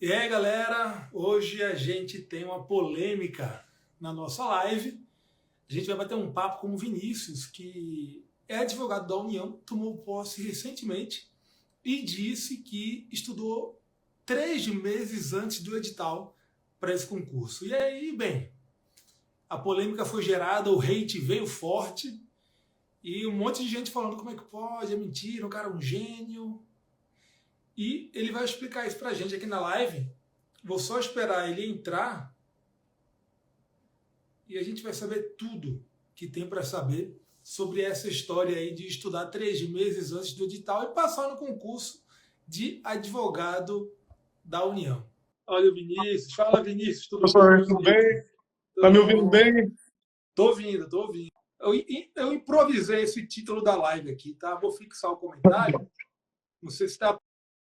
E aí, galera, hoje a gente tem uma polêmica na nossa live. A gente vai bater um papo com o Vinícius, que é advogado da União, tomou posse recentemente e disse que estudou 3 meses antes do edital para esse concurso. E aí, bem, a polêmica foi gerada, o hate veio forte e um monte de gente falando como é que pode, é mentira, o cara é um gênio. E ele vai explicar isso pra gente aqui na live. Vou só esperar ele entrar e a gente vai saber tudo que tem para saber sobre essa história aí de estudar 3 meses antes do edital e passar no concurso de advogado da União. Olha o Vinícius. Fala, Vinícius. Tudo bom, Professor, meu tudo amigo? bem? Tá Tudo me ouvindo bom? bem? Tô ouvindo, tô ouvindo. Eu improvisei esse título da live aqui, tá? Vou fixar o comentário. Não sei se está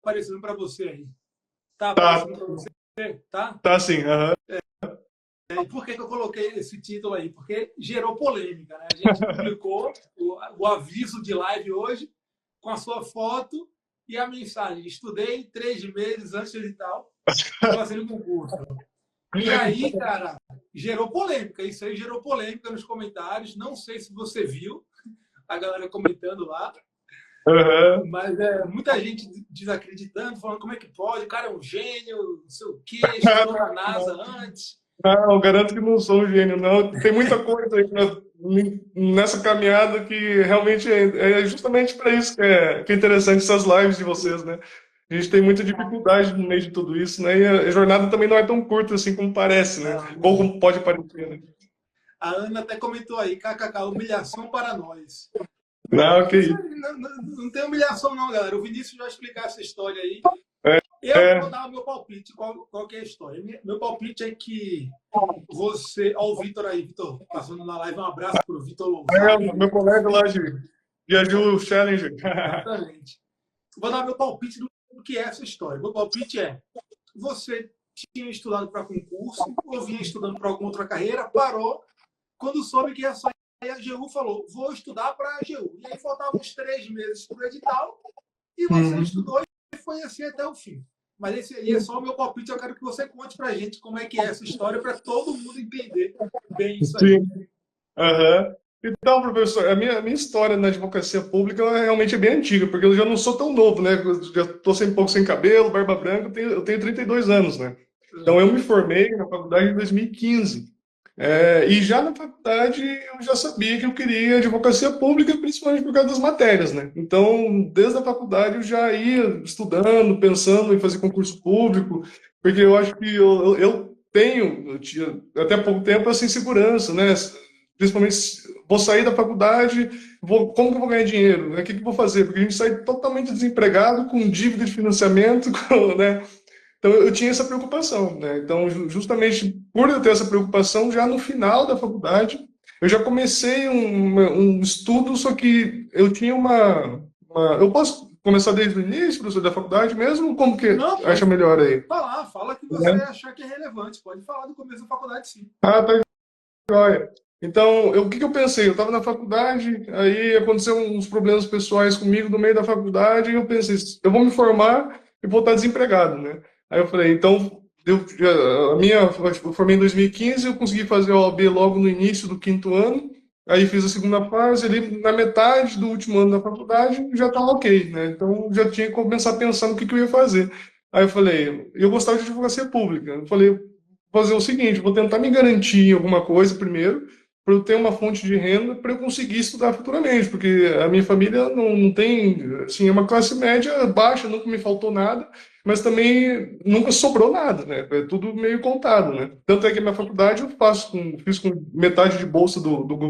aparecendo para você aí. Tá Tá, aparecendo para você? Tá? tá sim. Aham. E por que eu coloquei esse título aí? Porque gerou polêmica, né? A gente publicou o aviso de live hoje com a sua foto e a mensagem: estudei 3 meses antes do edital, estou fazendo concurso. E aí, cara, gerou polêmica. Isso aí gerou polêmica nos comentários. Não sei se você viu a galera comentando lá, Aham. mas muita gente desacreditando, falando como é que pode, o cara é um gênio, não sei o quê, estudou na NASA antes. Não, eu garanto que não sou um gênio, não. Tem muita coisa aí nessa caminhada que realmente é justamente para isso que é interessante essas lives de vocês, né? A gente tem muita dificuldade no meio de tudo isso, né? E a jornada também não é tão curta assim como parece, né? Não, Ou não. como pode parecer, né? A Ana até comentou aí, kkk, humilhação para nós. Não, que Isso isso. aí, não tem humilhação não, galera. O Vinícius vai explicar essa história aí. É, Eu vou é. dar o meu palpite. Qual que é a história? Meu palpite é que você... Ó, o Vitor aí, Vitor, passando na live. Um abraço para o Vitor Lousada. Meu colega lá de Agile Challenger. Exatamente. Vou dar meu palpite do que é essa história. Meu palpite é: você tinha estudado para concurso, ou vinha estudando para alguma outra carreira, parou, quando soube que ia sair a AGU, falou: vou estudar para a AGU. E aí faltavam uns 3 meses para o edital, e você Uhum. estudou e foi assim até o fim. Mas esse aí é só o meu palpite. Eu quero que você conte para a gente como é que é essa história, para todo mundo entender bem isso aí. Sim. Aham. Então, professor, a minha história na advocacia pública ela realmente é bem antiga, porque eu já não sou tão novo, né? Eu já estou um pouco sem cabelo, barba branca, eu tenho 32 anos, né? Então, eu me formei na faculdade em 2015. E já na faculdade eu já sabia que eu queria advocacia pública, principalmente por causa das matérias, né? Então, desde a faculdade eu já ia estudando, pensando em fazer concurso público, porque eu acho que eu tinha até pouco tempo essa insegurança, né? Principalmente, vou sair da faculdade, como que eu vou ganhar dinheiro? Né? O que que eu vou fazer? Porque a gente sai totalmente desempregado, com dívida de financiamento, né? Então eu tinha essa preocupação, né? Então, justamente por eu ter essa preocupação, já no final da faculdade, eu já comecei um estudo, só que eu tinha Eu posso começar desde o início, professor, da faculdade mesmo? Como que Não, acha pode melhor aí? falar, fala que você Né? achar que é relevante. Pode falar do começo da faculdade, sim. Ah, tá joia. Então, o que que eu pensei? Eu estava na faculdade, aí aconteceu uns problemas pessoais comigo no meio da faculdade, e eu pensei, eu vou me formar e vou estar desempregado, né? Aí eu falei, então, eu formei em 2015, eu consegui fazer a OAB logo no início do quinto ano, aí fiz a segunda fase, ali na metade do último ano da faculdade, já estava ok, né? Então, já tinha que começar a pensar no que eu ia fazer. Aí eu falei, eu gostava de advocacia pública, eu falei, fazer o seguinte, vou tentar me garantir em alguma coisa primeiro, para eu ter uma fonte de renda para eu conseguir estudar futuramente, porque a minha família não tem, assim, é uma classe média baixa, nunca me faltou nada, mas também nunca sobrou nada, né? É tudo meio contado, né? Tanto é que a minha faculdade fiz com metade de bolsa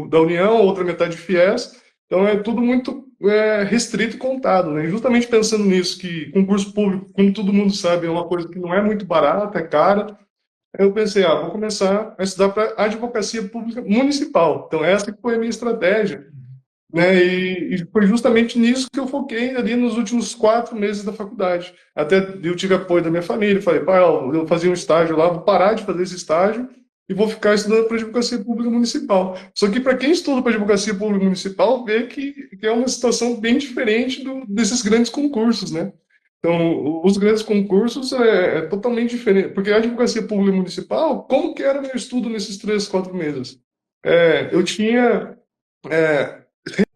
da União, outra metade de FIES, então é tudo muito restrito e contado, né? Justamente pensando nisso, que concurso público, como todo mundo sabe, é uma coisa que não é muito barata, é cara. Eu pensei, vou começar a estudar para advocacia pública municipal. Então, essa que foi a minha estratégia, né? E foi justamente nisso que eu foquei ali nos últimos 4 meses da faculdade. Até eu tive apoio da minha família, falei, pai, eu fazia um estágio lá, vou parar de fazer esse estágio e vou ficar estudando para advocacia pública municipal. Só que para quem estuda para advocacia pública municipal, vê que é uma situação bem diferente desses grandes concursos, né? Então, os grandes concursos é totalmente diferente, porque a advocacia pública municipal, como que era meu estudo nesses 3, 4 meses? Eu tinha é,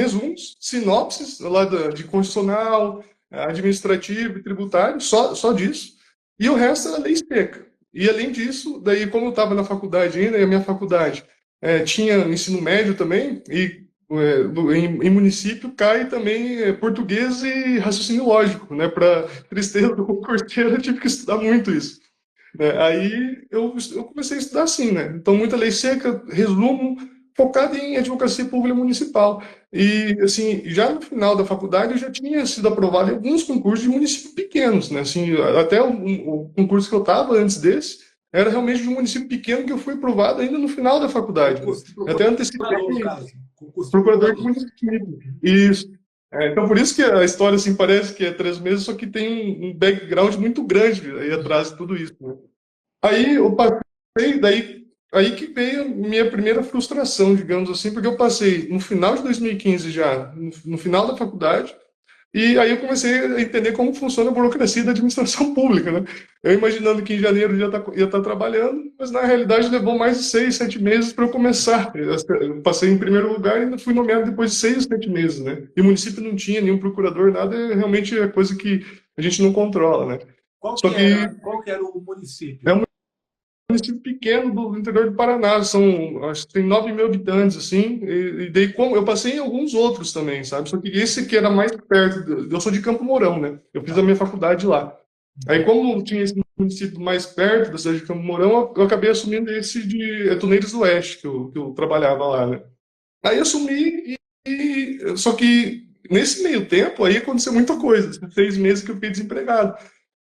resumos, sinopses lá de constitucional, administrativo e tributário, só disso, e o resto era lei seca. E além disso, daí como eu estava na faculdade ainda, e a minha faculdade tinha ensino médio também, e em município cai também português e raciocínio lógico, né? Para tristeza do concurseiro, eu tive que estudar muito isso. Né? Aí eu comecei a estudar assim, né? Então, muita lei seca, resumo, focado em advocacia pública municipal. E, assim, já no final da faculdade, eu já tinha sido aprovado em alguns concursos de municípios pequenos, né? Assim, até o concurso que eu estava antes desse, era realmente de um município pequeno que eu fui aprovado ainda no final da faculdade, né? Concurso de Eu até antecipei procurador, no caso. Concurso de procurador de procurador. município. Isso. Então, por isso que a história, assim, parece que é 3 meses, só que tem um background muito grande aí atrás de tudo isso, né? Aí eu passei, daí aí que veio a minha primeira frustração, digamos assim, porque eu passei no final de 2015 já, no final da faculdade, e aí eu comecei a entender como funciona a burocracia da administração pública, né? Eu imaginando que em janeiro ia estar trabalhando, mas na realidade levou mais de 6, 7 meses para eu começar. Eu passei em primeiro lugar e ainda fui nomeado depois de 6, 7 meses, né? E o município não tinha nenhum procurador, nada, realmente é coisa que a gente não controla, né? Só que Qual que era o é município? um município pequeno do interior do Paraná, acho que tem 9 mil habitantes, assim, e daí como, eu passei em alguns outros também, sabe? Só que esse aqui era mais perto, eu sou de Campo Mourão, né? Eu fiz a Tá. minha faculdade lá. Aí, como tinha esse município mais perto da cidade de Campo Mourão, eu acabei assumindo esse de Tuneiros do Oeste, que eu trabalhava lá, né? Aí eu assumi, só que nesse meio tempo aí aconteceu muita coisa, 6 meses que eu fiquei desempregado.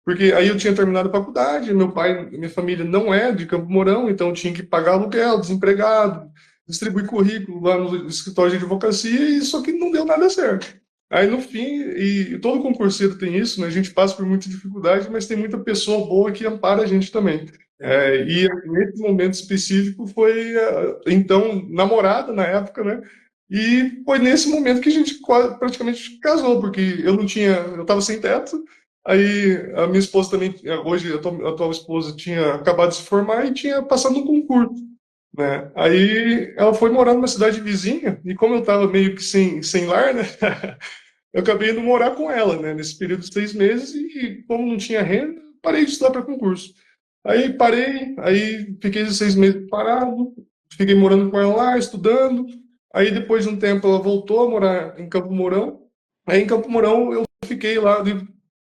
Porque aí eu tinha terminado a faculdade, meu pai, minha família não é de Campo Mourão, então eu tinha que pagar aluguel, desempregado, distribuir currículo lá no escritório de advocacia, e só que não deu nada certo. Aí no fim, e todo concurseiro tem isso, né? A gente passa por muita dificuldade, mas tem muita pessoa boa que ampara a gente também. E nesse momento específico foi, então, namorada na época, né? E foi nesse momento que a gente praticamente casou, porque eu estava sem teto, aí a minha esposa também, hoje a atual esposa, tinha acabado de se formar e tinha passado no concurso, né? Aí ela foi morar numa cidade vizinha, e como eu estava meio que sem lar, né? Eu acabei indo morar com ela, né? Nesse período de 6 meses, e como não tinha renda, parei de estudar para concurso. Aí parei, aí fiquei esses 6 meses parado, fiquei morando com ela lá, estudando. Aí depois de um tempo ela voltou a morar em Campo Mourão. Aí em Campo Mourão eu fiquei lá,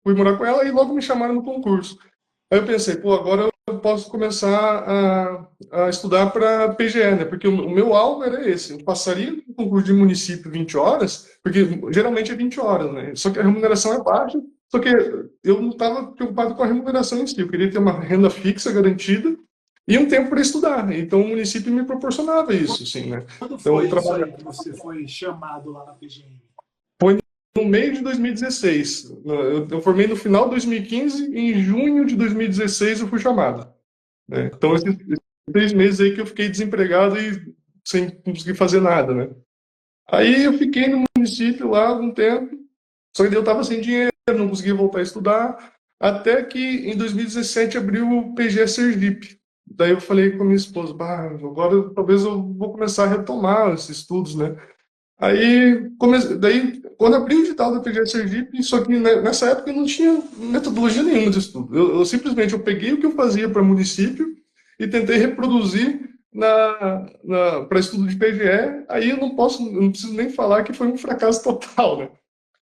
fui morar com ela e logo me chamaram no concurso. Aí eu pensei, pô, agora eu posso começar a estudar para PGE, né? Porque o meu alvo era esse. Eu passaria no concurso de município 20 horas, porque geralmente é 20 horas, né? Só que a remuneração é baixa, só que eu não estava preocupado com a remuneração em si. Eu queria ter uma renda fixa garantida e um tempo para estudar. Então o município me proporcionava isso, assim, né? Quando Então eu foi isso trabalhava. aí que você foi chamado lá na PGM? Foi no meio de 2016. Eu formei no final de 2015 e em junho de 2016 eu fui chamado, né? Então, esses 6 meses aí que eu fiquei desempregado e sem conseguir fazer nada, né? Aí eu fiquei no município lá algum tempo, só que daí eu estava sem dinheiro, não conseguia voltar a estudar, até que em 2017 abriu o PGE Sergipe. Daí eu falei com a minha esposa, bah, agora talvez eu vou começar a retomar esses estudos, né? Aí, daí, quando abri o edital da PGE Sergipe, só que nessa época eu não tinha metodologia nenhuma de estudo. Eu simplesmente eu peguei o que eu fazia para município e tentei reproduzir para estudo de PGE. Aí eu não preciso nem falar que foi um fracasso total, né?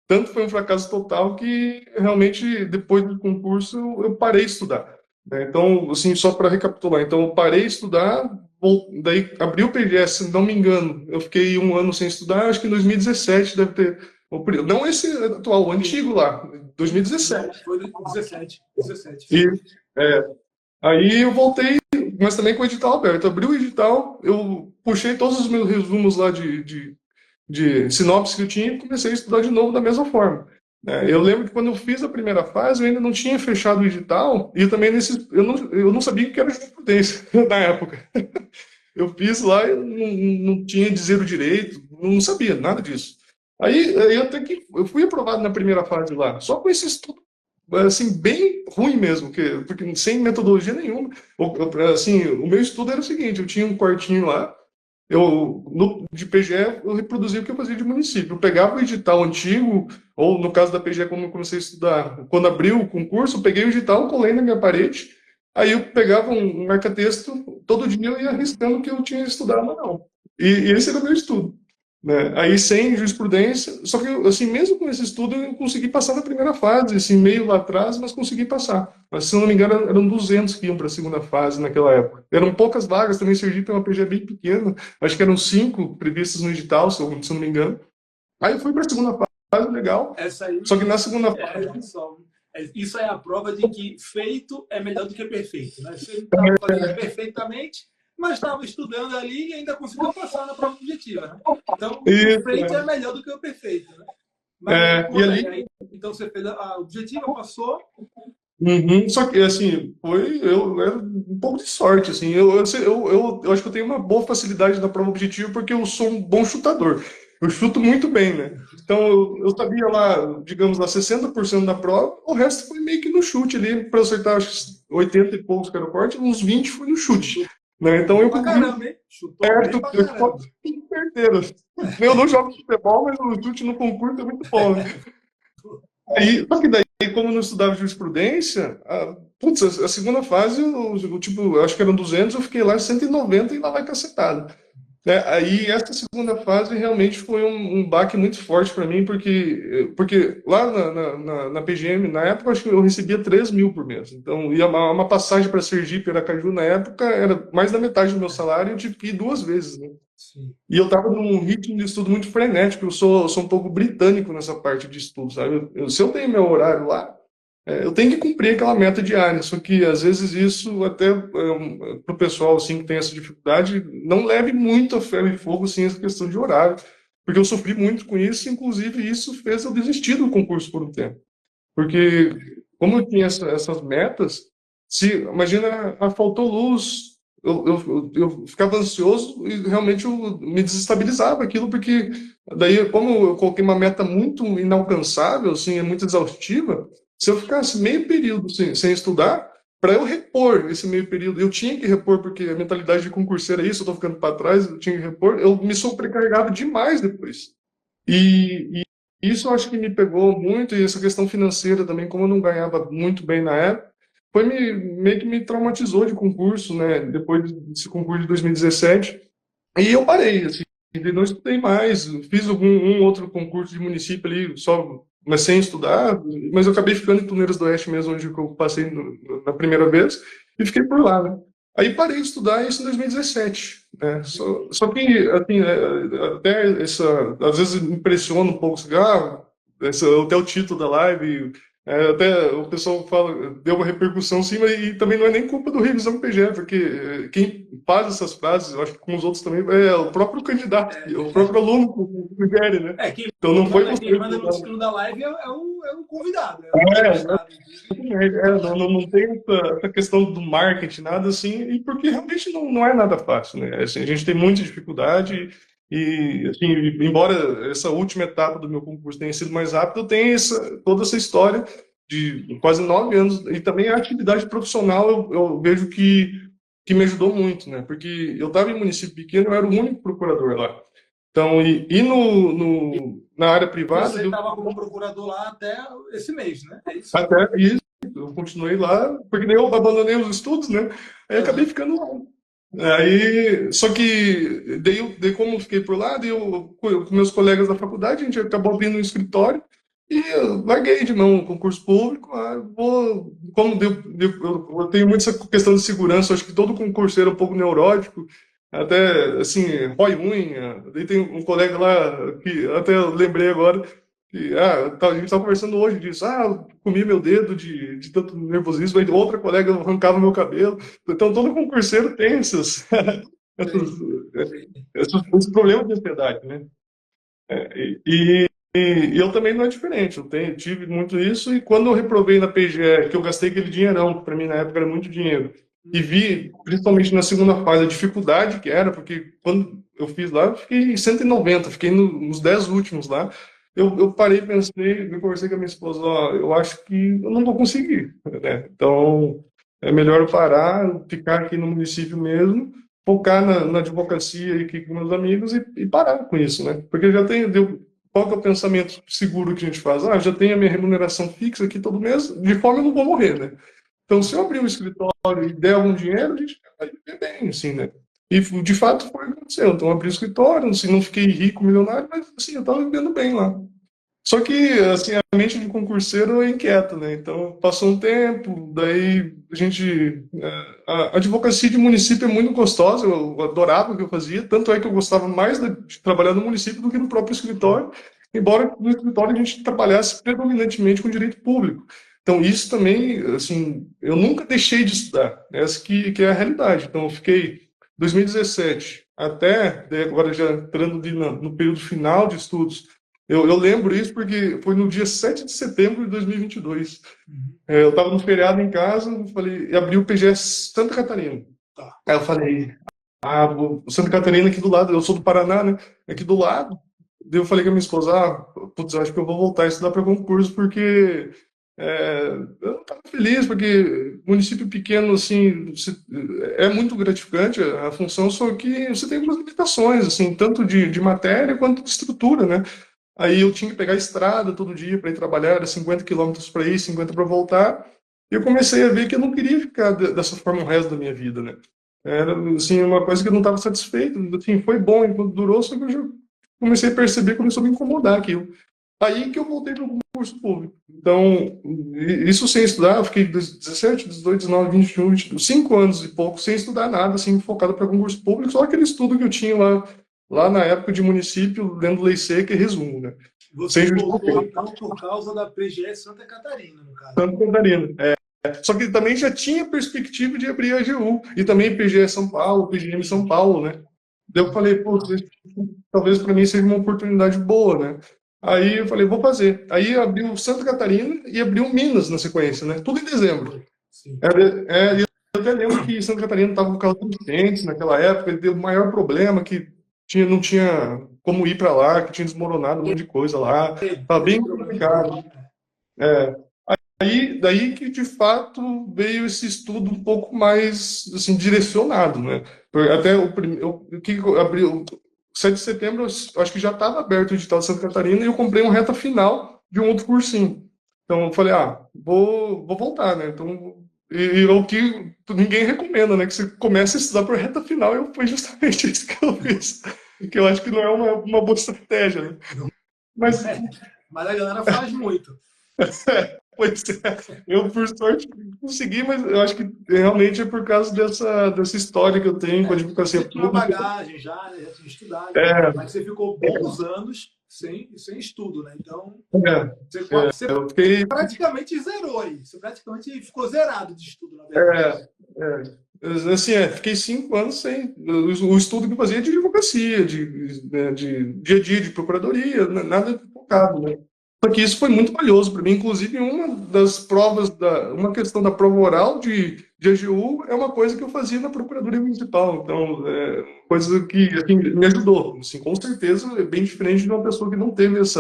Tanto foi um fracasso total que realmente depois do concurso eu parei de estudar, né? Então, assim, só para recapitular, então eu parei de estudar, daí abri o PGS, se não me engano, eu fiquei um ano sem estudar, acho que em 2017 deve ter, não esse atual, o antigo lá, Não, 2017. foi 17. 17. E é, aí eu voltei, mas também com o edital aberto. Abri o edital, eu puxei todos os meus resumos lá de sinopse que eu tinha e comecei a estudar de novo da mesma forma, né? Eu lembro que quando eu fiz a primeira fase, eu ainda não tinha fechado o edital e também eu não sabia o que era jurisprudência na época. Eu fiz lá, eu não tinha dizer o direito, não sabia nada disso. Aí eu até que eu fui aprovado na primeira fase lá, só com esse estudo assim, bem ruim mesmo, porque sem metodologia nenhuma. Assim, o meu estudo era o seguinte, eu tinha um quartinho lá, de PGE, eu reproduzia o que eu fazia de município. Eu pegava o edital antigo, ou no caso da PGE, quando eu comecei a estudar, quando abriu o concurso, eu peguei o edital, colei na minha parede, aí eu pegava um marca-texto, todo dia eu ia arriscando o que eu tinha estudado ou não. E esse era o meu estudo. Né? Aí sem jurisprudência, só que assim, mesmo com esse estudo eu consegui passar na primeira fase, assim, meio lá atrás, mas consegui passar. Mas se eu não me engano eram 200 que iam para a segunda fase naquela época. Eram poucas vagas, também Sergipe é uma PG bem pequena, acho que eram 5 previstas no edital, se eu não me engano. Aí eu fui para a segunda fase, legal, Essa aí só que na segunda é, fase... só, isso é a prova de que feito é melhor do que perfeito. Né? Você não estava fazendo perfeitamente, mas estava estudando ali e ainda conseguiu passar na prova objetiva. Né? Então, o Isso, feito é melhor do que o perfeito. Né? Mas aí, e conta ali... aí, então você fez a objetiva, passou. Uhum, só que, assim, eu era um pouco de sorte, assim, eu acho que eu tenho uma boa facilidade na prova objetiva porque eu sou um bom chutador, eu chuto muito bem, né, então eu sabia lá, digamos lá, 60% da prova, o resto foi meio que no chute ali, para acertar acho, que 80 e poucos que era o corte, uns 20 foi no chute, né, então Bem eu pra cobri caramba, hein? Chutou bem pra eu chuto caramba. certeiro. Eu não jogo futebol, mas o chute no concurso é muito bom, né? Só que daí, como eu não estudava jurisprudência, putz, a segunda fase, tipo, eu acho que eram 200, eu fiquei lá 190 e lá vai cacetada. Né? Aí, essa segunda fase realmente foi um baque muito forte para mim, porque lá na PGM, na época, eu acho que eu recebia 3 mil por mês. Então, ia uma passagem para Sergipe, Aracaju, na época, era mais da metade do meu salário, e eu tive que ir 2 vezes, né? Sim. E eu estava num ritmo de estudo muito frenético. Eu sou um pouco britânico nessa parte de estudo, sabe? Se eu tenho meu horário lá, eu tenho que cumprir aquela meta diária. Só que às vezes isso até para o pessoal assim que tem essa dificuldade não leve muito a ferro e fogo assim essa questão de horário, porque eu sofri muito com isso. Inclusive isso fez eu desistir do concurso por um tempo, porque como eu tinha essas metas, se imagina, faltou luz, eu ficava ansioso e realmente eu me desestabilizava aquilo, porque daí, como eu coloquei uma meta muito inalcançável, assim, é muito exaustiva, se eu ficasse meio período sem estudar, para eu repor esse meio período, eu tinha que repor, porque a mentalidade de concurseiro é isso, eu estou ficando para trás, eu tinha que repor, eu me sobrecarregava demais depois. E isso eu acho que me pegou muito, e essa questão financeira também, como eu não ganhava muito bem na época, meio que me traumatizou de concurso, né? Depois desse concurso de 2017. E eu parei, assim, e não estudei mais. Fiz um outro concurso de município ali, só, mas sem estudar, mas eu acabei ficando em Tuneiras do Oeste mesmo, onde eu passei na primeira vez, e fiquei por lá, né? Aí parei de estudar isso em 2017, né? Só que, assim, até às vezes me impressiona um pouco, assim, até o título da live, até o pessoal fala, deu uma repercussão sim, mas e também não é nem culpa do Revisão PG, porque quem faz essas frases, eu acho que com os outros também, é o próprio candidato, o próprio aluno que sugere, né? Então não foi você. Quem manda no título da live é o convidado, é o É, entrevistado. não tem essa questão do marketing, nada assim, e porque realmente não é nada fácil, né? Assim, a gente tem muita dificuldade e, assim, embora essa última etapa do meu concurso tenha sido mais rápida, eu tenho toda essa história de quase 9 anos e também a atividade profissional eu vejo que me ajudou muito, né? Porque eu estava em município pequeno, eu era o único procurador lá. Então, e na área privada, Você estava como procurador lá até esse mês, né? É isso? até isso, eu continuei lá, porque daí eu abandonei os estudos, né? Aí acabei ficando lá. Aí, só que daí como eu fiquei por lá, daí com meus colegas da faculdade, a gente acabou abrindo um escritório e eu larguei de mão o concurso público. Como eu tenho muito essa questão de segurança, acho que todo concurseiro é um pouco neurótico, até assim, rói unha. Daí tem um colega lá que até eu lembrei agora. A gente estava conversando hoje disso. Eu comi meu dedo de tanto nervosismo. Aí outra colega arrancava meu cabelo. Então, todo concurseiro tem Sim, essas, sim. esses problemas de ansiedade, né? E eu também não é diferente. Tive muito isso. E quando eu reprovei na PGE, que eu gastei aquele dinheirão, que para mim na época era muito dinheiro, e vi, principalmente na segunda fase, a dificuldade que era, porque quando eu fiz lá, eu fiquei em 190, fiquei nos 10 últimos lá. eu parei, pensei, me conversei com a minha esposa, ó, eu acho que eu não vou conseguir, né? Então, é melhor eu parar, ficar aqui no município mesmo, focar na advocacia aqui com meus amigos e parar com isso, né? Porque eu já tenho, qual que é o pensamento seguro que a gente faz? Ah, eu já tenho a minha remuneração fixa aqui todo mês, de forma eu não vou morrer, né? Então, se eu abrir um escritório e der algum dinheiro, a gente vai viver bem, assim, né? E, de fato, foi o que aconteceu. Então, eu abri o escritório, assim, não fiquei rico, milionário, mas, assim, eu estava vivendo bem lá. Só que, assim, a mente de concurseiro é inquieta, né? Então, passou um tempo, daí a gente... a advocacia de município é muito gostosa, eu adorava o que eu fazia, tanto é que eu gostava mais de trabalhar no município do que no próprio escritório, embora no escritório a gente trabalhasse predominantemente com direito público. Então, isso também, assim, eu nunca deixei de estudar, essa que é a realidade. Então, eu fiquei 2017 até, daí agora já entrando no período final de estudos, eu lembro isso porque foi no dia 7 de setembro de 2022. Uhum. Eu estava no feriado em casa, eu falei, e abri o PGS Santa Catarina. Tá. Aí eu falei, Santa Catarina aqui do lado, eu sou do Paraná, né? Aqui do lado. Daí eu falei com a minha esposa, putz, eu acho que eu vou voltar a estudar para concurso, porque eu não estava feliz, porque município pequeno, assim, é muito gratificante a função, só que você tem algumas limitações, assim, tanto de matéria quanto de estrutura, né? Aí eu tinha que pegar a estrada todo dia para ir trabalhar, era 50 quilômetros para ir, 50 para voltar. E eu comecei a ver que eu não queria ficar dessa forma o resto da minha vida, né? Era, assim, uma coisa que eu não estava satisfeito. Assim, foi bom enquanto durou, só que eu já comecei a perceber, começou a me incomodar aquilo. Aí que eu voltei para o concurso público. Então, isso sem estudar, eu fiquei 17, 18, 19, 21, 22, 5 anos e pouco sem estudar nada, assim, focado para concurso público, só aquele estudo que eu tinha lá na época de município, lendo lei seca e resumo, né? Você Sem voltou, justificar. então, por causa da PGS Santa Catarina, no caso. Santa Catarina. Só que também já tinha perspectiva de abrir a AGU, e também PGE São Paulo, PGM São Paulo, né? Daí eu falei, pô, talvez para mim seja uma oportunidade boa, né? Aí eu falei, vou fazer. Aí abriu Santa Catarina e abriu Minas na sequência, né? Tudo em dezembro. Foi. Sim. E eu até lembro que Santa Catarina estava com causa dos incêndios naquela época, ele deu o maior problema, que não tinha como ir para lá, que tinha desmoronado um monte de coisa lá. Estava Teve bem problema de lei. complicado. É, daí que de fato veio esse estudo um pouco mais assim direcionado, né? Até o que eu abri o 7 de setembro, eu acho que já estava aberto o edital de Santa Catarina e eu comprei uma reta final de um outro cursinho. Então eu falei, vou voltar, né? Então e o que ninguém recomenda, né? Que você comece a estudar por reta final, e foi justamente isso que eu fiz. Que eu acho que não é uma boa estratégia, né? Mas Mas a galera faz muito. pois é, eu por sorte consegui, mas eu acho que realmente é por causa dessa história que eu tenho com a advocacia Você tinha uma pública. bagagem já, né? Já tinha estudado, É, mas você ficou bons anos sem estudo, né? Então, você eu fiquei, praticamente zerou aí. Você praticamente ficou zerado de estudo, na verdade. é, assim, fiquei 5 anos sem o estudo que eu fazia de advocacia, de dia a dia, de procuradoria, nada focado, né? Só que isso foi muito valioso para mim. Inclusive, uma das provas, uma questão da prova oral de AGU é uma coisa que eu fazia na Procuradoria Municipal. Então, coisa que assim, me ajudou. Assim, com certeza é bem diferente de uma pessoa que não teve esse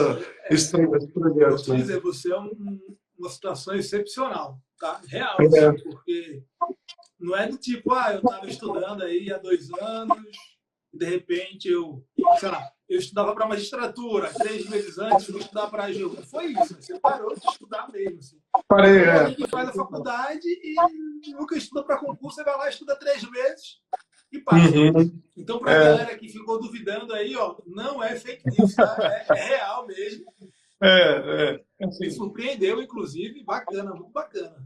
Vou projeto, te né? dizer, você é uma situação excepcional, tá? Real, assim, porque não é do tipo, eu estava estudando aí há 2 anos, e de repente sei lá, eu estudava para magistratura, 3 meses antes fui estudar para a AGU. Não foi isso, né? Você parou de estudar mesmo. Assim. Parei, Tem alguém que faz a faculdade e nunca estuda para concurso, você vai lá, estuda 3 meses e passa. Uhum. Então, para a É, galera que ficou duvidando aí, não é fake news, tá? É real mesmo. Me assim, surpreendeu, inclusive, bacana, muito bacana.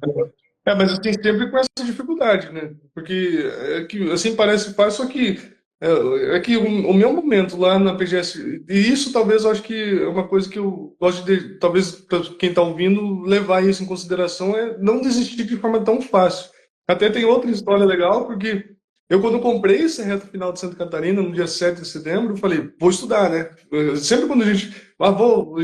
mas assim, sempre com essa dificuldade, né? Porque que, assim, parece fácil, só que que o meu momento lá na PGS, e isso talvez eu acho que é uma coisa que eu gosto talvez pra quem está ouvindo, levar isso em consideração, é não desistir de forma tão fácil. Até tem outra história legal, porque eu, quando comprei esse reto final de Santa Catarina, no dia 7 de setembro, eu falei, vou estudar, né? Sempre quando a gente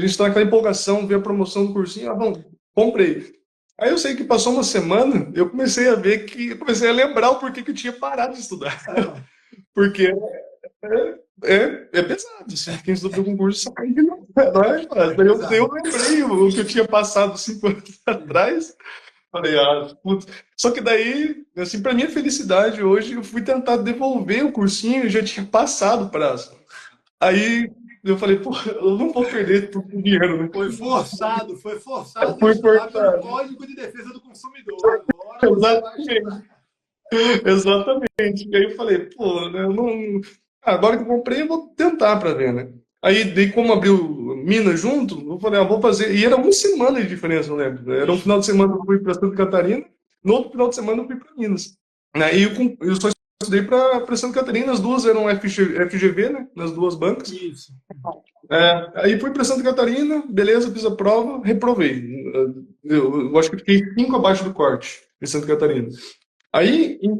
está naquela empolgação, vê a promoção do cursinho, vamos, comprei. Aí eu sei que passou uma semana, eu comecei a ver eu comecei a lembrar o porquê que eu tinha parado de estudar. Porque é pesado, assim, quem estuda para concurso sabe. Não é fácil. Daí eu Exato. lembrei o que eu tinha passado 5 anos atrás. Falei, putz. Só que daí, assim, pra minha felicidade hoje, eu fui tentar devolver o cursinho e já tinha passado o prazo. Aí eu falei, pô, eu não vou perder todo o dinheiro, né? Foi forçado a Fui estudar pelo cortado. Código de Defesa do Consumidor. Agora você vai Exatamente. estudar. Exatamente. E aí eu falei, pô, né, eu não. Agora que eu comprei, eu vou tentar para ver, né? Aí, daí, como abriu Minas junto, eu falei, vou fazer. E era uma semana de diferença, eu lembro, né? Era um Ixi, final de semana eu fui para Santa Catarina, no outro final de semana eu fui para Minas. Né? E eu só estudei para Santa Catarina, as duas eram FGV, né? Nas duas bancas. isso. Aí fui para Santa Catarina, beleza, fiz a prova, reprovei. Eu acho que fiquei 5 abaixo do corte em Santa Catarina. Aí, em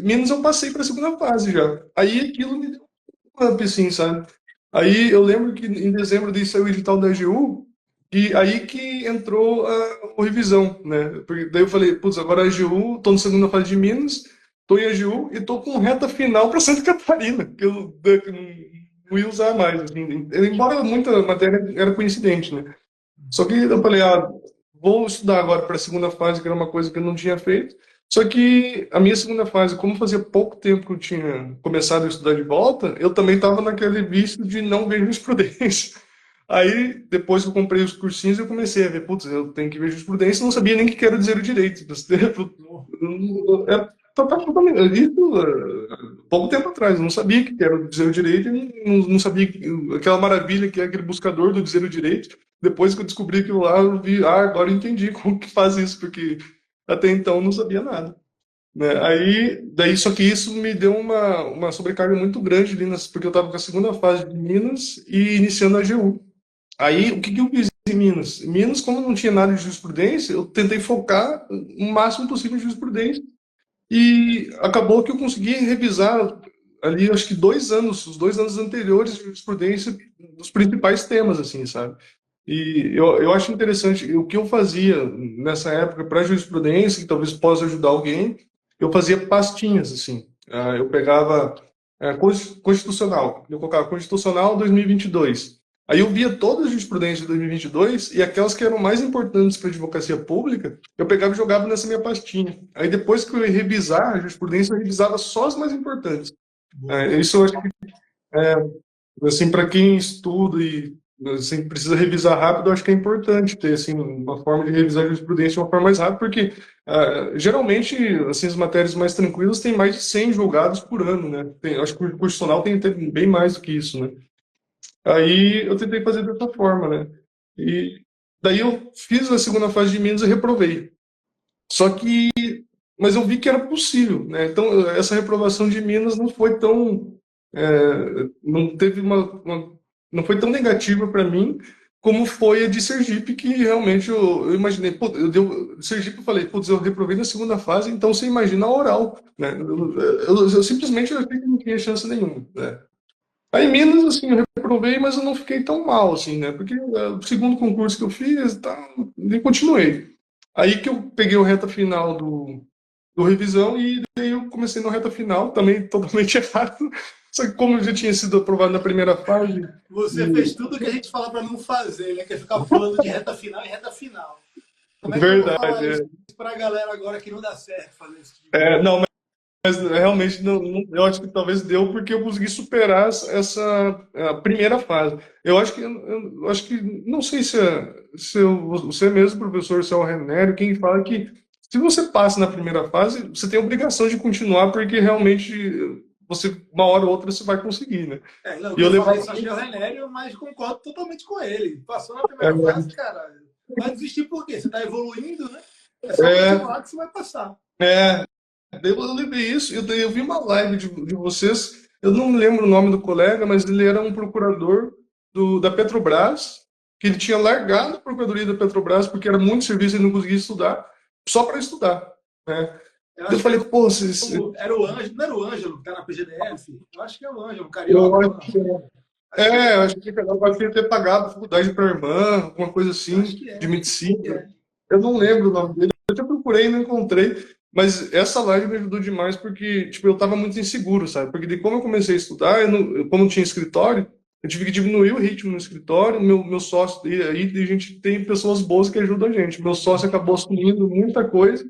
Minas eu passei para a segunda fase já. Aí aquilo me deu um up, assim, sabe? Aí eu lembro que em dezembro daí saiu o edital da AGU, e aí que entrou a revisão, né? Porque daí eu falei, putz, agora a AGU, tô na segunda fase de Minas, tô em AGU e tô com reta final para Santa Catarina, que eu não ia usar mais, assim. Embora muita matéria era coincidente, né? Só que eu falei, vou estudar agora para a segunda fase, que era uma coisa que eu não tinha feito. Só que a minha segunda fase, como fazia pouco tempo que eu tinha começado a estudar de volta, eu também estava naquele vício de não ver jurisprudência. Aí, depois que eu comprei os cursinhos, eu comecei a ver, putz, eu tenho que ver jurisprudência, não sabia nem o que era dizer o direito. É totalmente, isso pouco tempo atrás, eu não sabia que era dizer o direito, e não sabia aquela maravilha que é aquele buscador do dizer o direito. Depois que eu descobri aquilo lá, eu vi, agora eu entendi como que faz isso, porque até então eu não sabia nada. Né? Aí, daí, só que isso me deu uma sobrecarga muito grande ali, porque eu estava com a segunda fase de Minas e iniciando a AGU. Aí, o que que eu fiz em Minas? Em Minas, como não tinha nada de jurisprudência, eu tentei focar o máximo possível em jurisprudência e acabou que eu consegui revisar ali, acho que 2 anos, os 2 anos anteriores de jurisprudência dos principais temas, assim, sabe? E eu acho interessante, o que eu fazia nessa época para jurisprudência, que talvez possa ajudar alguém, eu fazia pastinhas, assim. Eu pegava constitucional, eu colocava Constitucional 2022. Aí eu via todas as jurisprudências de 2022 e aquelas que eram mais importantes para a advocacia pública, eu pegava e jogava nessa minha pastinha. Aí depois que eu ia revisar a jurisprudência, eu revisava só as mais importantes. Boa. Isso eu acho que assim, para quem estuda e assim, precisa revisar rápido, eu acho que é importante ter assim, uma forma de revisar a jurisprudência de uma forma mais rápida, porque geralmente assim, as matérias mais tranquilas têm mais de 100 julgados por ano, né? Acho que o constitucional tem que ter bem mais do que isso, né? Aí eu tentei fazer dessa forma, né? E daí eu fiz a segunda fase de Minas e reprovei. Só que, mas eu vi que era possível, né? Então essa reprovação de Minas não foi tão, não teve não foi tão negativa para mim como foi a de Sergipe, que realmente eu imaginei, pô, Sergipe eu falei, putz, eu reprovei na segunda fase, então você imagina a oral, né? Eu simplesmente achei que não tinha chance nenhuma, né? Aí Minas, assim, eu reprovei, mas eu não fiquei tão mal, assim, né? Porque o segundo concurso que eu fiz, tá, e continuei. Aí que eu peguei o reta final do revisão e daí eu comecei na reta final, também totalmente errado. Só que como eu já tinha sido aprovado na primeira fase, Você fez e- tudo o que a gente fala para não fazer, né? Que é ficar pulando de reta final em reta final. Como é que eu vou falar verdade, isso para a galera agora que não dá certo fazer isso tipo de coisa? não, mas realmente eu acho que talvez deu porque eu consegui superar essa a primeira fase. Eu acho que eu acho que não sei se você mesmo, professor, se é o Renério, quem fala que se você passa na primeira fase, você tem a obrigação de continuar porque realmente uma hora ou outra você vai conseguir, né? Não, E eu quem fala levava isso acho que é o Renério, mas concordo totalmente com ele. Passou na é, primeira fase, cara. Vai desistir por quê? Você está evoluindo, né? É só é, continuar que você vai passar. é, eu lembrei isso, eu vi uma live de vocês, eu não me lembro o nome do colega, mas ele era um procurador da Petrobras, que ele tinha largado a procuradoria da Petrobras porque era muito serviço e ele não conseguia estudar, só para estudar, né? Eu Eu acho que falei, pô, era o Ângelo, não era o Ângelo que tá na PGDF? Eu acho que é o Ângelo, eu carioca, acho ou não? que, Acho que eu é. acho que ela vai ter pagado a faculdade para a irmã, alguma coisa Acho assim, que de é. Acho que medicina. é. Eu não lembro o nome dele. Eu até procurei e não encontrei. Mas essa live me ajudou demais porque, tipo, eu tava muito inseguro, sabe? Porque de como eu comecei a estudar, como eu não tinha escritório, eu tive que diminuir o ritmo no escritório, meu sócio, e aí a gente tem pessoas boas que ajudam a gente. Meu sócio acabou assumindo muita coisa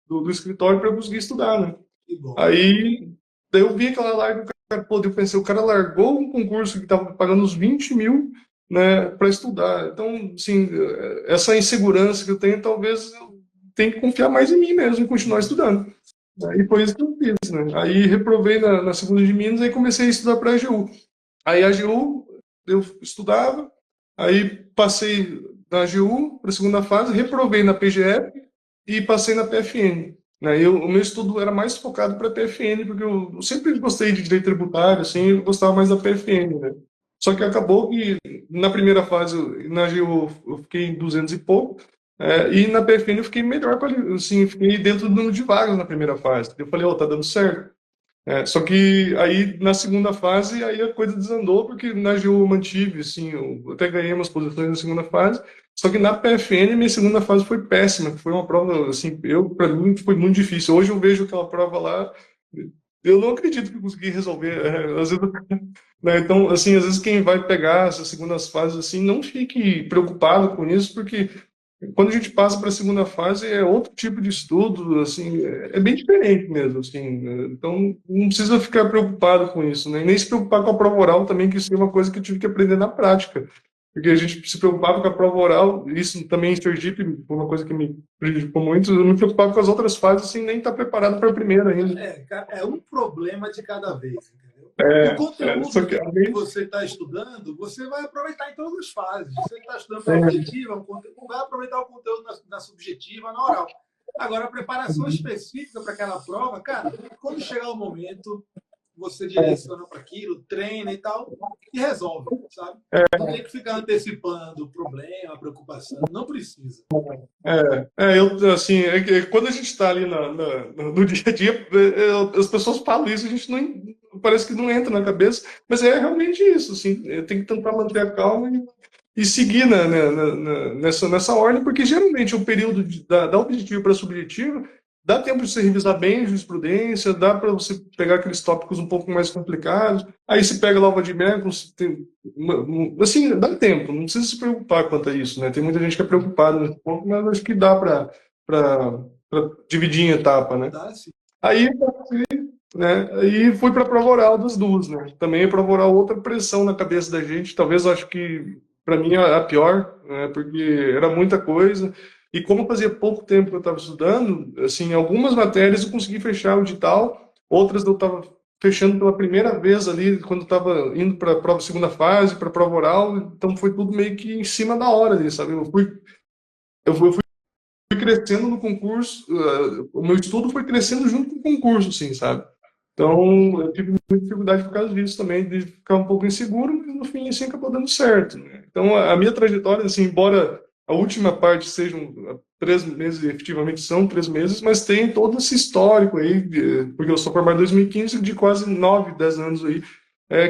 do escritório para eu conseguir estudar, né? Que bom. Aí, daí eu vi aquela live, o cara, pô, daí eu pensei, o cara largou um concurso que estava pagando uns 20 mil, né, para estudar. Então, assim, essa insegurança que eu tenho, talvez eu tenha que confiar mais em mim mesmo e continuar estudando. Aí foi isso que eu fiz, né? Aí reprovei na segunda de Minas, aí comecei a estudar para a AGU. Aí a AGU, eu estudava, aí passei na AGU para a segunda fase, reprovei na PGF e passei na PFN. Né? O meu estudo era mais focado para PFN, porque eu sempre gostei de direito tributário, assim, eu gostava mais da PFN, né? Só que acabou que na primeira fase, na AGU, eu fiquei em 200 e pouco, e na PFN eu fiquei melhor, assim, fiquei dentro do número de vagas na primeira fase. Eu falei, tá dando certo. Só que aí na segunda fase aí a coisa desandou porque na GU eu mantive, assim, eu até ganhei umas posições na segunda fase. Só que na PFN minha segunda fase foi péssima, foi uma prova assim, eu para mim foi muito difícil. Hoje eu vejo aquela prova lá, eu não acredito que eu consegui resolver. Às vezes, né, então assim, às vezes quem vai pegar essas segundas fases assim, não fique preocupado com isso, porque quando a gente passa para a segunda fase é outro tipo de estudo, assim, é bem diferente mesmo, assim, né? Então não precisa ficar preocupado com isso, né? E nem se preocupar com a prova oral também, que isso é uma coisa que eu tive que aprender na prática, porque a gente se preocupava com a prova oral, isso também em Sergipe foi uma coisa que me prejudicou muito, eu me preocupava com as outras fases, sem nem estar preparado para a primeira ainda. É um problema de cada vez, entendeu? O Só conteúdo que que além, você está estudando, você vai aproveitar em todas as fases. Você está estudando para a objetiva, vai aproveitar o conteúdo na subjetiva, na oral. Agora, a preparação específica para aquela prova, cara, quando chegar o momento, você direciona para aquilo, treina e tal, e resolve, sabe? Não tem que ficar antecipando o problema, a preocupação, não precisa. eu, assim, quando a gente está ali no dia a dia, as pessoas falam isso, a gente não, parece que não entra na cabeça, mas é realmente isso, assim, tem que tentar manter a calma e seguir nessa ordem, porque geralmente o período da objetiva para a subjetiva dá tempo de você revisar bem a jurisprudência, dá para você pegar aqueles tópicos um pouco mais complicados, aí se pega lá o vademecum, assim, dá tempo, não precisa se preocupar quanto a isso, né? Tem muita gente que é preocupada nesse ponto, mas acho que dá para dividir em etapa, né? Dá sim. Aí, né? Aí fui para a prova oral das duas, né? Também a prova oral outra pressão na cabeça da gente, talvez eu acho que para mim a pior, né? Porque era muita coisa e como fazia pouco tempo que eu estava estudando, assim, algumas matérias eu consegui fechar o edital, outras eu estava fechando pela primeira vez ali quando estava indo para a prova segunda fase, para a prova oral, então foi tudo meio que em cima da hora ali, sabe? Eu fui crescendo no concurso, o meu estudo foi crescendo junto com o concurso, assim, sabe? Então, eu tive muita dificuldade por causa disso também, de ficar um pouco inseguro, mas no fim, assim, acabou dando certo, né? Então, a minha trajetória, assim, embora a última parte sejam 3 meses, efetivamente são 3 meses, mas tem todo esse histórico aí, porque eu sou formado em 2015, de quase 9, 10 anos aí,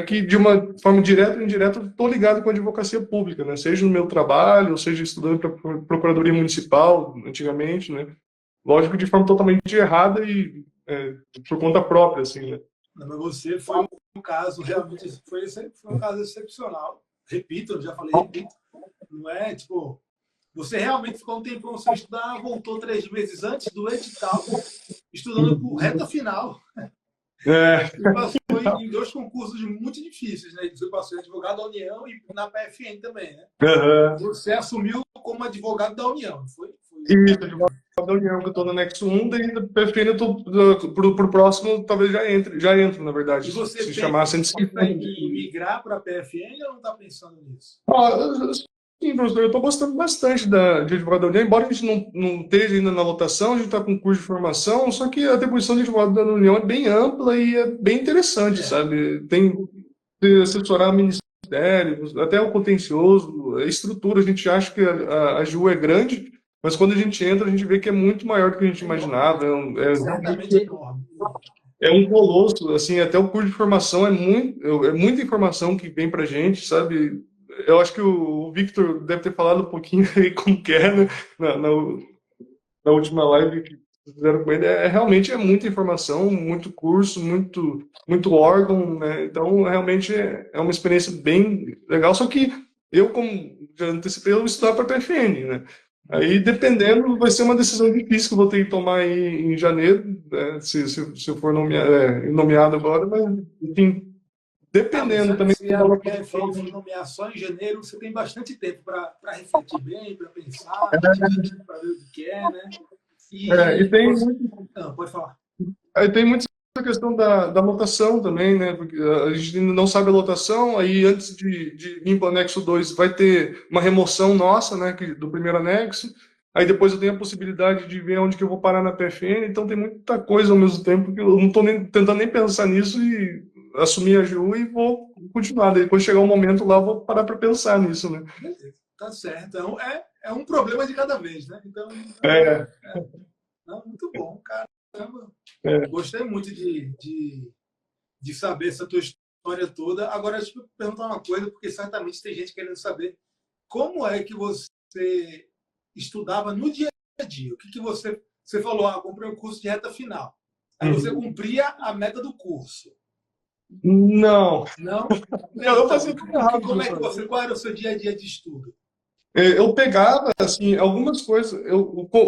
que de uma forma direta ou indireta estou ligado com a advocacia pública, né? Seja no meu trabalho, ou seja estudando para Procuradoria Municipal, antigamente, né? Lógico, de forma totalmente errada e por conta própria, assim, né? Não, mas você foi um caso, realmente, foi um caso excepcional. Repito, eu já falei, repito. Não é tipo, você realmente ficou um tempão sem estudar, voltou 3 meses antes do edital, estudando por reta final, É, e passou em dois concursos muito difíceis, né? Você passou em advogado da União e na PFN também, né? uhum. Você assumiu como advogado da União, foi Isso, advogado da União, que eu estou no anexo 1, daí prefiro eu tô, pro próximo, talvez já entro, na verdade, e você se pensa chamar 150. em migrar para a PFN ou não está pensando nisso? Sim, professor, eu estou gostando bastante de advogado da União, embora a gente não esteja ainda na lotação, a gente está com curso de formação, só que a atribuição de advogado da União é bem ampla e é bem interessante, sabe? Tem de assessorar ministérios, até o contencioso, a estrutura, a gente acha que a AGU é grande, mas quando a gente entra, a gente vê que é muito maior do que a gente É enorme, imaginava, certamente é enorme. é um colosso, assim, até o curso de formação é muita informação que vem pra gente, sabe? Eu acho que o Victor deve ter falado um pouquinho aí como que é, né? Na, na, na última live. fizeram com ele, realmente é muita informação, muito curso, muito órgão, né? Então, realmente é uma experiência bem legal, só que eu, como já antecipei, eu vou estudar para a PFN, né? Aí, dependendo, vai ser uma decisão difícil que eu vou ter que tomar em janeiro, né? Se eu for nomeado agora, mas, enfim, Ah, mas dependendo também se a PFN for nomear só em janeiro, você tem bastante tempo para refletir bem, para pensar, para ver o que quer, né? e E tem você... Não, pode falar. Aí tem muita questão da lotação também, né? Porque a gente ainda não sabe a lotação, aí antes de vir para o anexo 2 vai ter uma remoção nossa, né, do primeiro anexo, aí depois eu tenho a possibilidade de ver onde que eu vou parar na PFN, então tem muita coisa ao mesmo tempo que eu não estou tentando nem pensar nisso e assumir a AGU e vou continuar. Daí, quando chegar o momento lá, eu vou parar para pensar nisso, né? Beleza, tá certo. Então, é um problema de cada vez, né? Então, É, não, muito bom, caramba. é. Gostei muito de saber essa tua história toda. Agora, deixa eu perguntar uma coisa, porque certamente tem gente querendo saber como é que você estudava no dia a dia. O que, que você falou? Ah, comprei um curso de reta final. Aí você Uhum. cumpria a meta do curso. Não, Não? eu Então, fazia tudo errado, como é que professor. qual era o seu dia a dia de estudo? Eu pegava, assim, algumas coisas,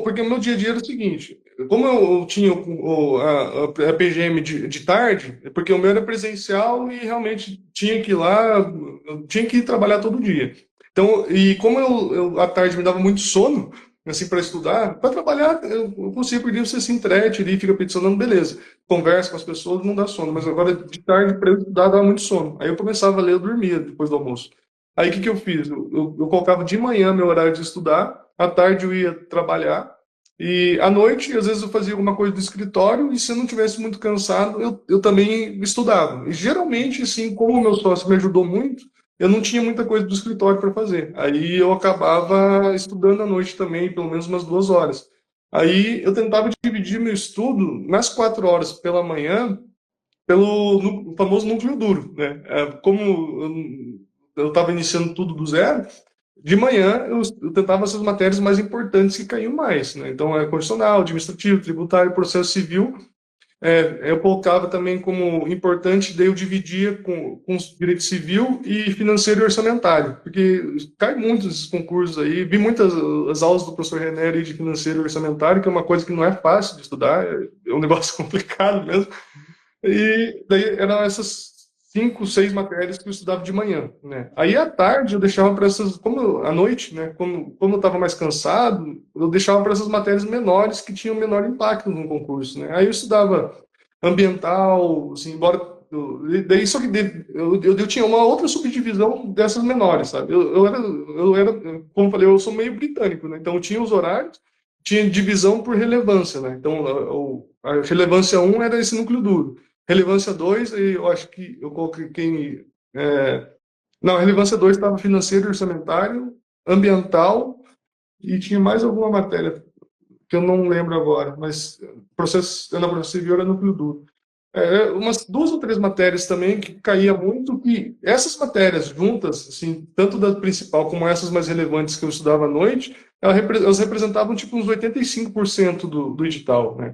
porque o meu dia a dia era o seguinte, como eu tinha a PGM de tarde, porque o meu era presencial e realmente tinha que ir lá, eu tinha que ir trabalhar todo dia. Então, e como à tarde me dava muito sono, assim, para estudar, para trabalhar, eu consigo, porque você se entrete ali, fica peticionando, beleza. Conversa com as pessoas, não dá sono, mas agora de tarde para eu estudar dava muito sono. Aí eu começava a ler, eu dormia depois do almoço. Aí o que que eu fiz? Eu colocava de manhã meu horário de estudar, à tarde eu ia trabalhar, e à noite, às vezes, eu fazia alguma coisa do escritório, e se eu não tivesse muito cansado, eu também estudava. E geralmente, assim, como o meu sócio me ajudou muito, eu não tinha muita coisa do escritório para fazer. Aí eu acabava estudando à noite também, pelo menos umas 2 horas. Aí eu tentava dividir meu estudo nas 4 horas pela manhã, pelo famoso núcleo duro, né? Como eu estava iniciando tudo do zero, de manhã eu tentava essas matérias mais importantes que caíam mais, né? Então, constitucional, administrativo, tributário, processo civil, eu colocava também como importante, daí eu dividia com direito civil e financeiro e orçamentário, porque cai muito esses concursos aí, vi muitas as aulas do professor René aí de financeiro e orçamentário, que é uma coisa que não é fácil de estudar, é um negócio complicado mesmo, e daí eram essas 5, 6 matérias que eu estudava de manhã, né? Aí à tarde eu deixava para essas, à noite, né? Como eu estava mais cansado, eu deixava para essas matérias menores que tinham menor impacto no concurso, né? Aí eu estudava ambiental, assim, daí só que eu tinha uma outra subdivisão dessas menores, sabe? Eu era, como eu falei, eu sou meio britânico, né? Então eu tinha os horários, tinha divisão por relevância, né? Então a relevância um era esse núcleo duro. Relevância 2 eu acho que eu coloquei. Não, relevância 2 estava financeiro e orçamentário, ambiental, e tinha mais alguma matéria que eu não lembro agora, mas na processo civil era núcleo duro. Umas 2 ou 3 matérias também que caía muito, que essas matérias juntas, assim, tanto da principal como essas mais relevantes que eu estudava à noite, elas representavam tipo uns 85% do edital, né?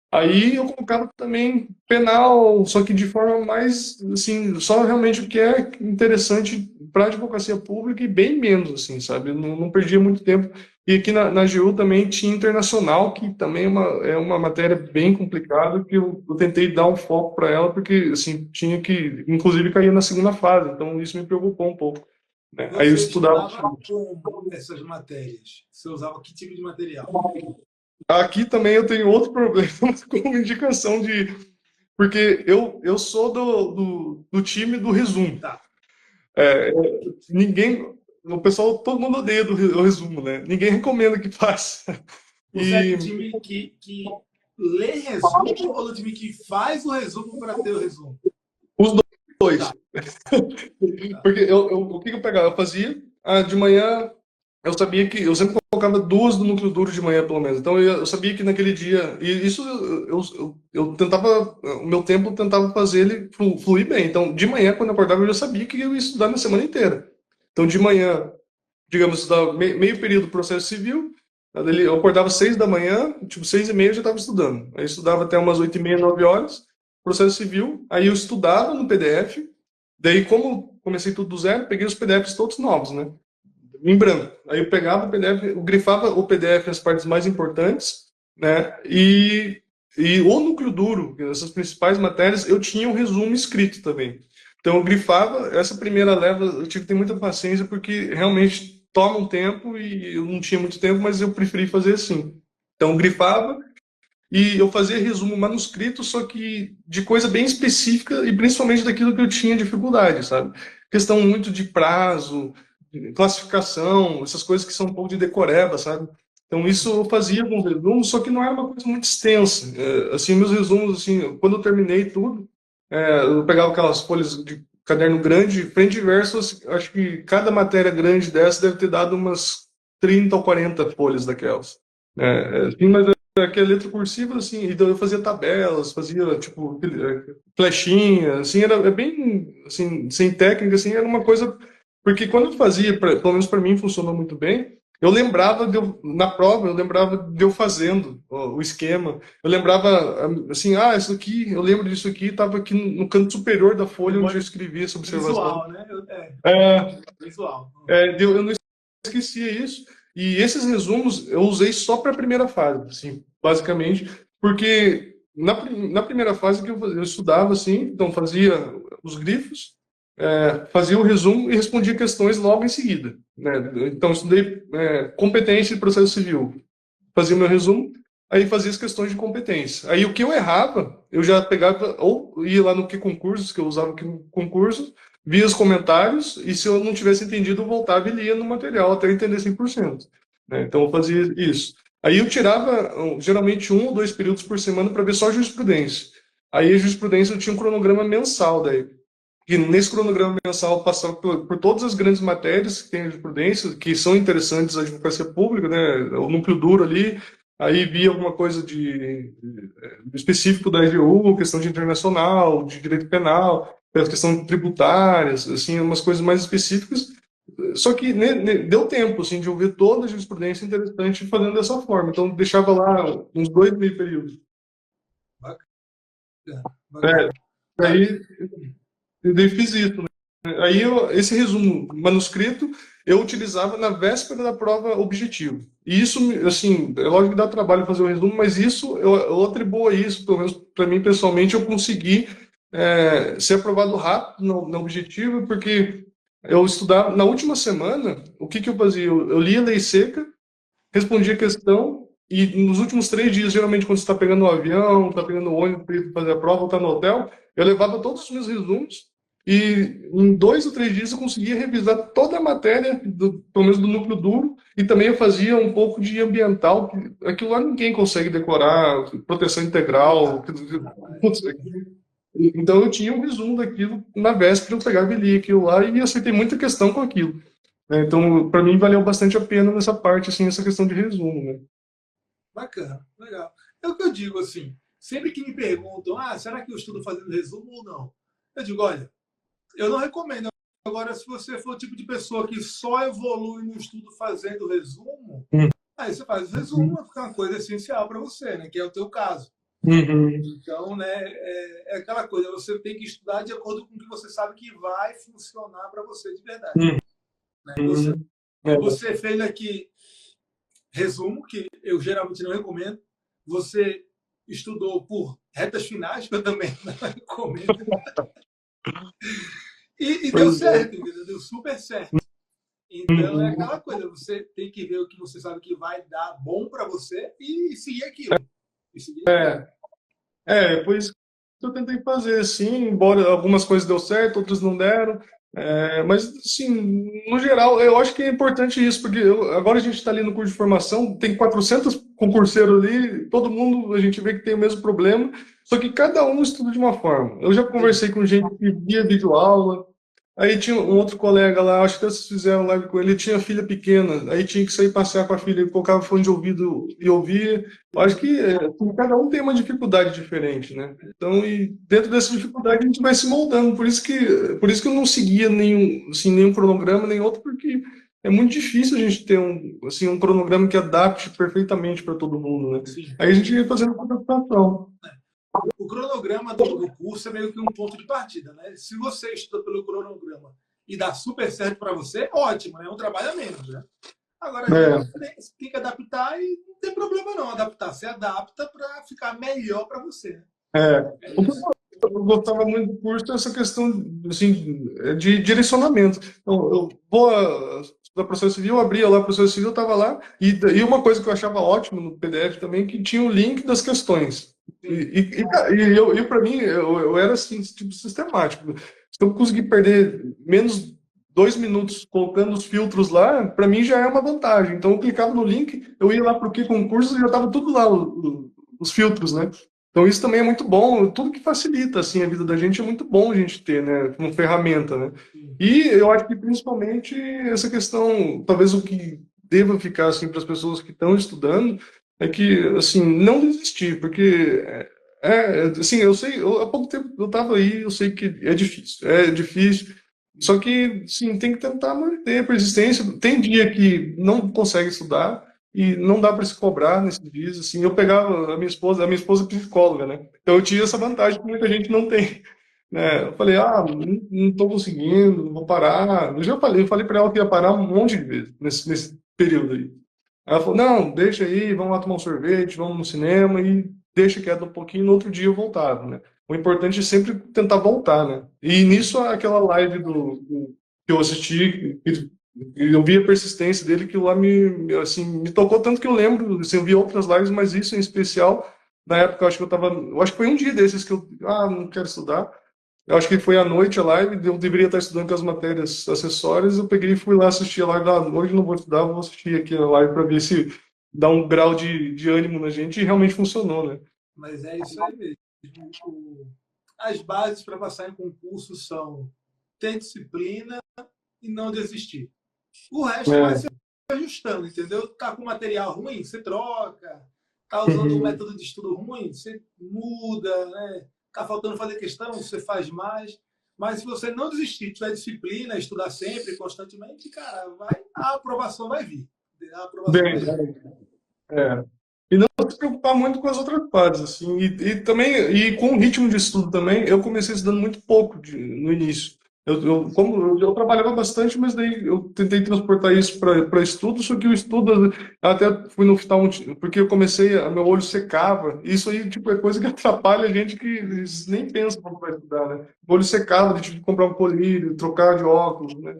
Aí eu colocava também penal, só que de forma mais, assim, só realmente o que é interessante para a advocacia pública e bem menos, assim, sabe? Eu não perdia muito tempo. E aqui na AGU também tinha internacional, que também é uma matéria bem complicada, que eu tentei dar um foco para ela, porque, assim, tinha que, inclusive, cair na segunda fase, então isso me preocupou um pouco, né? Aí eu Você estudava. estudava como essas matérias? Você usava que tipo de material? Aqui também eu tenho outro problema com indicação de. Porque eu sou do time do resumo. Tá. É, ninguém. O pessoal, todo mundo odeia o resumo, né? Ninguém recomenda que faça. Você é do E time que lê resumo ou do time que faz o resumo para ter o resumo? os Tá, dois. tá. Porque o que eu pegava? Eu fazia de manhã, eu sabia que eu sempre colocava 2 do núcleo duro de manhã, pelo menos. Então eu sabia que naquele dia. E isso eu tentava. O meu tempo eu tentava fazer ele fluir bem. Então, de manhã, quando eu acordava, eu já sabia que eu ia estudar na semana inteira. Então, de manhã, digamos, estudava meio período processo civil, Eu acordava 6 da manhã, tipo 6h30 eu já estava estudando. Aí eu estudava até umas 8h30, 9 horas, processo civil. Aí eu estudava no PDF. Daí, como comecei tudo do zero, peguei os PDFs todos novos, né? Em branco. Aí eu pegava o PDF, eu grifava o PDF as partes mais importantes, né? E o núcleo duro, essas principais matérias, eu tinha um resumo escrito também. Então eu grifava, essa primeira leva eu tive que ter muita paciência porque realmente toma um tempo e eu não tinha muito tempo, mas eu preferi fazer assim. Então eu grifava e eu fazia resumo manuscrito, só que de coisa bem específica e principalmente daquilo que eu tinha dificuldade, sabe? Questão muito de prazo, de classificação, essas coisas que são um pouco de decoreba, sabe? Então isso eu fazia com resumos, só que não era uma coisa muito extensa. Assim, meus resumos, assim, quando eu terminei tudo, eu pegava aquelas folhas de caderno grande, frente e verso, assim, acho que cada matéria grande dessa deve ter dado umas 30 ou 40 folhas daquelas. Assim, mas que é letra cursiva, assim, então eu fazia tabelas, fazia, tipo, flechinha, assim, era bem, assim, sem técnica, assim, era uma coisa, porque quando eu fazia, pelo menos para mim funcionou muito bem, eu lembrava na prova, eu lembrava de eu fazendo o esquema, eu lembrava, assim, isso aqui, eu lembro disso aqui, estava aqui no canto superior da folha onde eu escrevia essa observação. Visual, né? É, Visual. eu não esquecia isso. E esses resumos eu usei só para a primeira fase, assim, basicamente, porque na primeira fase que eu estudava, assim, então fazia os grifos, fazia o resumo e respondia questões logo em seguida, né? Então eu estudei competência e processo civil, fazia meu resumo, aí fazia as questões de competência. Aí o que eu errava, eu já pegava, ou ia lá no que concursos, que eu usava o que concurso, via os comentários, e se eu não tivesse entendido, eu voltava e lia no material até eu entender 100%. Né? Então eu fazia isso. Aí eu tirava geralmente 1 ou 2 períodos por semana para ver só jurisprudência. Aí a jurisprudência eu tinha um cronograma mensal daí. E nesse cronograma mensal eu passava por todas as grandes matérias que tem a jurisprudência, que são interessantes à advocacia pública, né? O núcleo duro ali, aí via alguma coisa de específico da EGU, questão de internacional, de direito penal, questão tributárias, assim, umas coisas mais específicas. Só que deu tempo, assim, de eu ver toda a jurisprudência interessante fazendo dessa forma. Então deixava lá uns 2 meio períodos. Bacana, É, bacana. Cara, aí eu fiz isso. Aí esse resumo manuscrito eu utilizava na véspera da prova objetiva. E isso, assim, é lógico que dá trabalho fazer o resumo, mas isso eu atribuo a isso, pelo menos para mim pessoalmente, eu consegui ser aprovado rápido na objetiva, porque eu estudava na última semana. O que que eu fazia? Eu lia a lei seca, respondia a questão, e nos últimos 3 dias, geralmente quando você está pegando o avião, está pegando o ônibus para ir fazer a prova, ou está no hotel, eu levava todos os meus resumos e em 2 ou 3 dias eu conseguia revisar toda a matéria, pelo menos do núcleo duro, e também eu fazia um pouco de ambiental, que aquilo lá ninguém consegue decorar, proteção integral. Putz, então eu tinha um resumo daquilo na véspera, eu pegava e lia aquilo lá e acertei muita questão com aquilo. Né? Então, para mim, valeu bastante a pena nessa parte, assim, essa questão de resumo, né? bacana, legal. É o que eu digo assim, sempre que me perguntam, será que eu estudo fazendo resumo ou não? Eu digo, olha, eu não recomendo. Agora, se você for o tipo de pessoa que só evolui no estudo fazendo resumo, aí você faz o resumo, fica uma coisa essencial para você, né? Que é o teu caso. Uhum. Então, né, é aquela coisa, você tem que estudar de acordo com o que você sabe que vai funcionar para você de verdade. Né? Uhum. É. Você fez aqui resumo, que eu geralmente não recomendo. Você estudou por retas finais, que eu também não recomendo. E deu Pois é. certo, entendeu? Deu super certo. Então é Uhum. aquela coisa, você tem que ver o que você sabe que vai dar bom para você e seguir aquilo. E seguir aquilo. Foi isso que eu tentei fazer, assim, embora algumas coisas deu certo, outras não deram. Mas, assim, no geral, eu acho que é importante isso, porque agora a gente está ali no curso de formação, tem 400 concurseiros ali, todo mundo a gente vê que tem o mesmo problema, só que cada um estuda de uma forma. Eu já conversei com gente que via videoaula. Aí tinha um outro colega lá, acho que vocês fizeram live com ele, tinha filha pequena, aí tinha que sair passear com a filha, ele colocava fone de ouvido e ouvia. Eu acho que cada um tem uma dificuldade diferente, né? Então, e dentro dessa dificuldade a gente vai se moldando. Por isso que eu não seguia nenhum, assim, nenhum cronograma, nem outro, porque é muito difícil a gente ter assim, um cronograma que adapte perfeitamente para todo mundo, né? Sim. Aí a gente ia fazendo uma adaptação. O cronograma do curso é meio que um ponto de partida, né? Se você estuda pelo cronograma e dá super certo para você, ótimo, né? É um trabalho a menos, né? Agora a gente É, tem que adaptar e não tem problema não adaptar. Você adapta para ficar melhor para você. é. É O que isso. eu gostava muito do curso é essa questão assim, de direcionamento. Então, eu vou da processo civil, eu abria lá o processo civil, estava lá, e uma coisa que eu achava ótimo no PDF também, que tinha o link das questões. Sim. E para mim, eu era assim, tipo, sistemático. Se eu conseguir perder menos 2 minutos colocando os filtros lá, para mim já é uma vantagem. Então eu clicava no link, eu ia lá para o que concurso e já estava tudo lá, os filtros, né? Então isso também é muito bom, tudo que facilita assim a vida da gente é muito bom a gente ter, né, como ferramenta, né? Sim. E eu acho que principalmente essa questão, talvez o que deva ficar assim para as pessoas que estão estudando é que assim não desistir, porque assim eu sei, há pouco tempo eu estava aí, eu sei que é difícil, só que sim tem que tentar manter a persistência. Tem dia que não consegue estudar e não dá para se cobrar nesses dias, assim, eu pegava a minha esposa é psicóloga, né? Então eu tinha essa vantagem que muita gente não tem, né? Eu falei, não tô conseguindo, vou parar. Eu falei para ela que ia parar um monte de vezes nesse período aí. Ela falou, não, deixa aí, vamos lá tomar um sorvete, vamos no cinema e deixa quieto um pouquinho, no outro dia eu voltava, né? O importante é sempre tentar voltar, né? E nisso, aquela live que eu assisti, eu vi a persistência dele, que lá assim, me tocou tanto que eu lembro, assim, eu vi outras lives, mas isso em especial, na época, eu acho que foi um dia desses que não quero estudar, eu acho que foi à noite a live, eu deveria estar estudando com as matérias acessórias, eu peguei e fui lá assistir a live, hoje não vou estudar, vou assistir aqui a live para ver se dá um grau de ânimo na gente, e realmente funcionou, né? Mas é isso aí mesmo. As bases para passar em concurso são ter disciplina e não desistir. O resto vai se É. ajustando, entendeu? Tá com material ruim, você troca. Tá usando um Uhum. método de estudo ruim, você muda, né? Tá faltando fazer questão, você faz mais. Mas se você não desistir, tiver disciplina, estudar sempre, constantemente, cara, a aprovação vai vir. A aprovação vai Bem, vir. é. E não se preocupar muito com as outras partes, assim, e também, e com o ritmo de estudo também, eu comecei estudando muito pouco no início. Eu trabalhava bastante, mas daí eu tentei transportar isso para estudo, só que o estudo, eu até fui no hospital, porque eu comecei, meu olho secava, isso aí, tipo, é coisa que atrapalha a gente que nem pensa quando vai estudar, né? O olho secava, de tipo, comprar um colírio, trocar de óculos, né?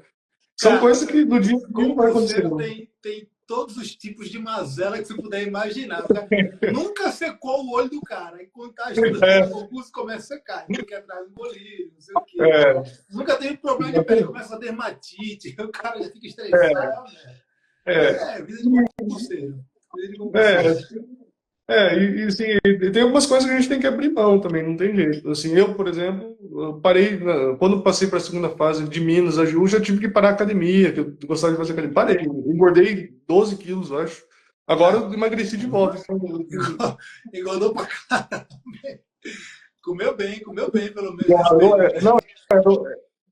São Cara, coisas que no dia a dia não vai acontecer, concurseiro não. tem todos os tipos de mazela que você puder imaginar. O cara nunca secou o olho do cara. E quando tá estudando para É, concurso, começa a secar. Tem que ir atrás do bolígrafo, não sei o quê. é, Nunca teve problema de pele, começa a dermatite. O cara já fica é, estressado. Né? Mas é. é, vida de concurseiro. Vida de concurseiro. É, assim, e tem algumas coisas que a gente tem que abrir mão também, não tem jeito. Assim, eu, por exemplo, eu parei, quando passei para a segunda fase de Minas, a Ju, já tive que parar a academia, que eu gostava de fazer academia. Parei, engordei 12 quilos, eu acho. Agora Cara, eu emagreci de volta. Então, engordou pra cá. Comeu bem, pelo menos, nesse período. não,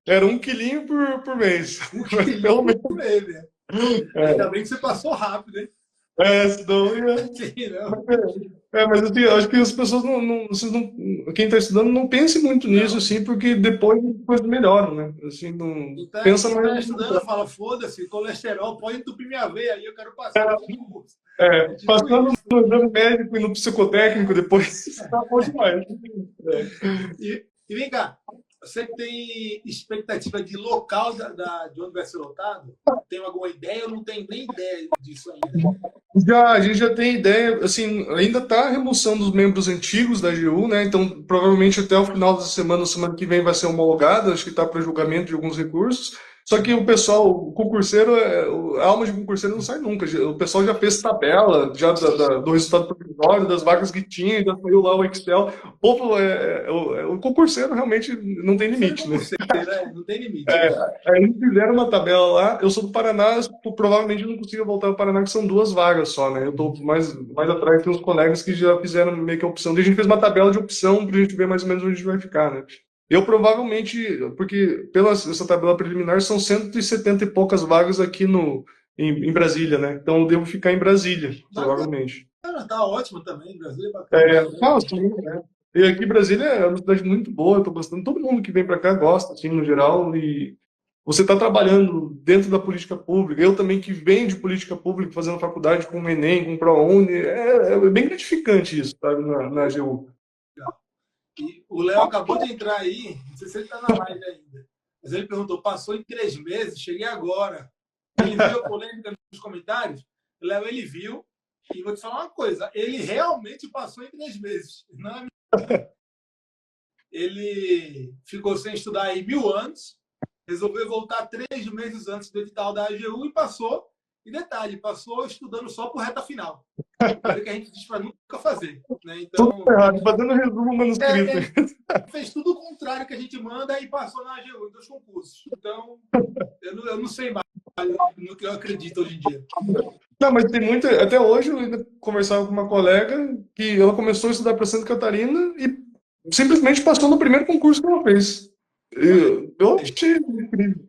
era 1 quilinho por mês, Um quilinho pelo por menos. mês, né? Ainda É, bem que você passou rápido, hein? senão Sim, não. mas assim, eu acho que as pessoas quem está estudando não pense muito nisso, Não. assim, porque depois as coisas melhoram, né? Assim, não pensa Quem mais. tá estudando fala, foda-se, colesterol, pode entupir minha veia aí, eu quero passar no concurso. É tipo Passando isso. no exame médico e no psicotécnico depois, tá bom demais. E vem cá, você tem expectativa de local de onde vai ser lotado? Tem alguma ideia ou não tem nem ideia disso ainda? A gente já tem ideia, assim, ainda está a remoção dos membros antigos da AGU, né? Então, provavelmente até o final da semana que vem vai ser homologada, acho que está para julgamento de alguns recursos. Só que o pessoal, o concurseiro, a alma de concurseiro não sai nunca. O pessoal já fez tabela já do resultado provisório, das vagas que tinha, já saiu lá o Excel. O povo, o concurseiro realmente não tem Isso é limite, né? concurseiro, né? Não tem limite. Aí eles fizeram uma tabela lá. Eu sou do Paraná, provavelmente eu não consigo voltar ao Paraná, que são 2 vagas só, né? Eu tô mais atrás, tem uns colegas que já fizeram meio que a opção. Daí a gente fez uma tabela de opção pra gente ver mais ou menos onde a gente vai ficar, né? Eu provavelmente, porque pela essa tabela preliminar são 170 e poucas vagas aqui em Brasília, né? Então eu devo ficar em Brasília, Bacana, provavelmente. tá ótimo também. Brasília é bacana. Não, sim, né? E aqui Brasília é uma cidade muito boa, eu tô gostando. Todo mundo que vem para cá gosta, assim, no geral. E você está trabalhando dentro da política pública. Eu também que venho de política pública, fazendo faculdade com o Enem, com o ProUni, é bem gratificante isso, sabe, na AGU. Legal. E o Léo acabou de entrar aí, não sei se ele está na live ainda, mas ele perguntou: passou em 3 meses, cheguei agora. Ele viu a polêmica nos comentários? Léo, ele viu, e vou te falar uma coisa: ele realmente passou em 3 meses. Não é... Ele ficou sem estudar aí 1000 anos, resolveu voltar 3 meses antes do edital da AGU e passou. E detalhe, passou estudando só por reta final. Coisa que a gente diz para nunca fazer. Né? Tudo Então, errado, fazendo resumo manuscrito. ele fez tudo o contrário que a gente manda e passou na AGU em 2 concursos. Então, eu não sei mais no que eu acredito hoje em dia. Não, mas tem muita. Até hoje eu ainda conversava com uma colega que ela começou a estudar para Santa Catarina e simplesmente passou no primeiro concurso que ela fez. Eu achei incrível.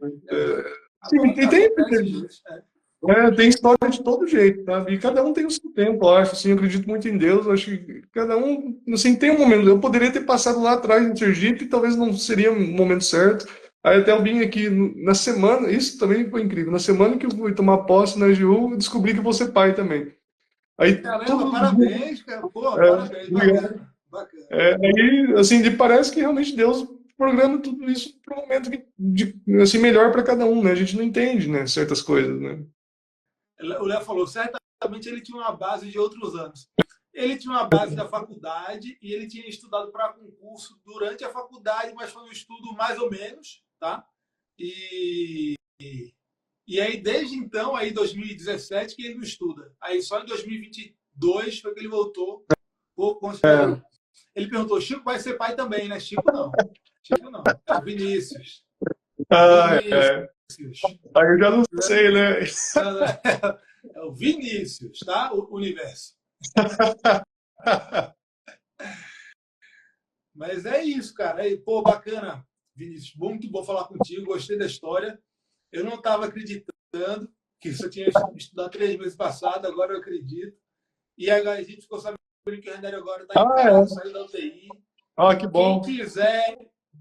Sim, e Acontece, gente. tem história de todo jeito, sabe? E cada um tem o seu tempo, eu acho. Assim, eu acredito muito em Deus. Eu acho que cada um, assim, tem um momento. Eu poderia ter passado lá atrás em Sergipe, talvez não seria o momento certo. Aí até eu vim aqui na semana, isso também foi incrível. Na semana que eu fui tomar posse na AGU, eu descobri que vou ser pai também. Aí Caramba, todos os parabéns, cara. Pô, é, parabéns, bacana. Bacana. aí, assim, parece que realmente Deus programa tudo isso para um momento assim, melhor para cada um, né? A gente não entende, né, certas coisas, né? O Léo falou: certamente ele tinha uma base de outros anos. Ele tinha uma base da faculdade e ele tinha estudado para concurso durante a faculdade, mas foi um estudo mais ou menos, tá? E, e aí, desde então, aí 2017, que ele não estuda. Aí só em 2022 foi que ele voltou. Pô, É, ele perguntou: Chico vai ser pai também, né? Chico não. Chico não. É o Vinícius. Vinícius. é. Aí eu já não sei, né? É o Vinícius, tá? O universo. Mas é isso, cara. Aí, pô, bacana, Vinícius. Muito bom falar contigo. Gostei da história. Eu não estava acreditando que você tinha estudado 3 meses passados, agora eu acredito. E a gente ficou sabendo que o Renério agora está em casa, É. saiu da UTI. Que Quem bom. quiser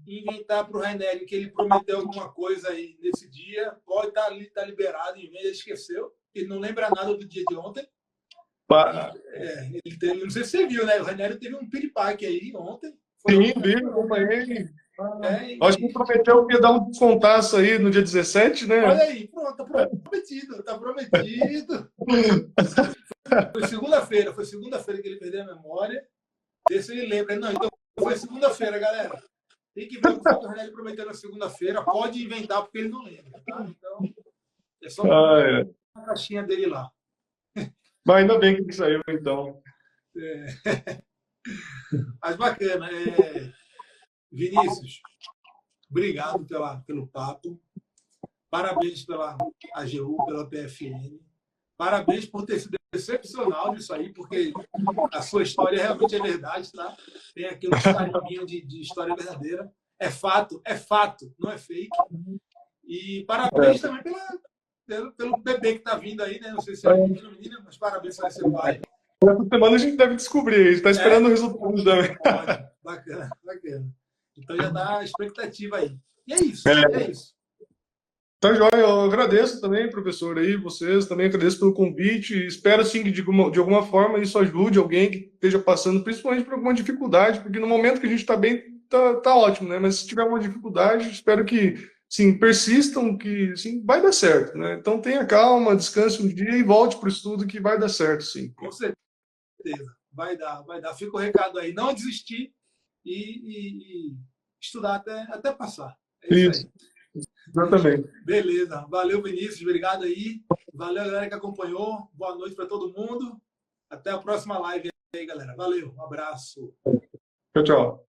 inventar para o Renério que ele prometeu alguma coisa aí nesse dia, pode estar tá liberado, em vez ele esqueceu. Ele não lembra nada do dia de ontem. Não sei se você viu, né? O Renério teve um piripaque aí ontem. Foi Sim, ontem, né? viu, acompanhei. Acho que E, prometeu que ia dar um descontaço aí no dia 17, olha né? aí, pronto, tá prometido, tá prometido. Foi segunda-feira que ele perdeu a memória. Vê se ele lembra. Não, então foi segunda-feira, galera. Tem que ver o que foi que o Renério prometeu na segunda-feira. Pode inventar, porque ele não lembra, tá? Então, é só Ah, procurar é. a caixinha dele lá. Mas ainda bem que saiu, então. Mas bacana. Vinícius, obrigado pelo papo. Parabéns pela AGU, pela PFN. Parabéns por ter sido excepcional nisso aí, porque a sua história realmente é verdade, tá? Tem aqui um carimbinho de história verdadeira. É fato, não é fake. E parabéns também pelo bebê que está vindo aí, né? Não sei se é menino ou menina, mas parabéns por ser pai. Essa semana a gente deve descobrir, a gente está esperando o resultado também. Ótimo, bacana, bacana. Então já dá a expectativa aí. E é isso, é isso. Tá joia, eu agradeço também, professor, aí, vocês, também agradeço pelo convite. Espero, sim, que de alguma forma isso ajude alguém que esteja passando, principalmente por alguma dificuldade, porque no momento que a gente está bem, tá ótimo, né? Mas se tiver uma dificuldade, espero que, sim, persistam, que, sim, vai dar certo, né? Então tenha calma, descanse um dia e volte para o estudo que vai dar certo, sim. Com certeza. Vai dar, vai dar. Fica o recado aí. Não desistir e estudar até passar. É isso aí. Isso, exatamente. Beleza. Valeu, Vinícius. Obrigado aí. Valeu, galera que acompanhou. Boa noite para todo mundo. Até a próxima live aí, galera. Valeu. Um abraço. Tchau, tchau.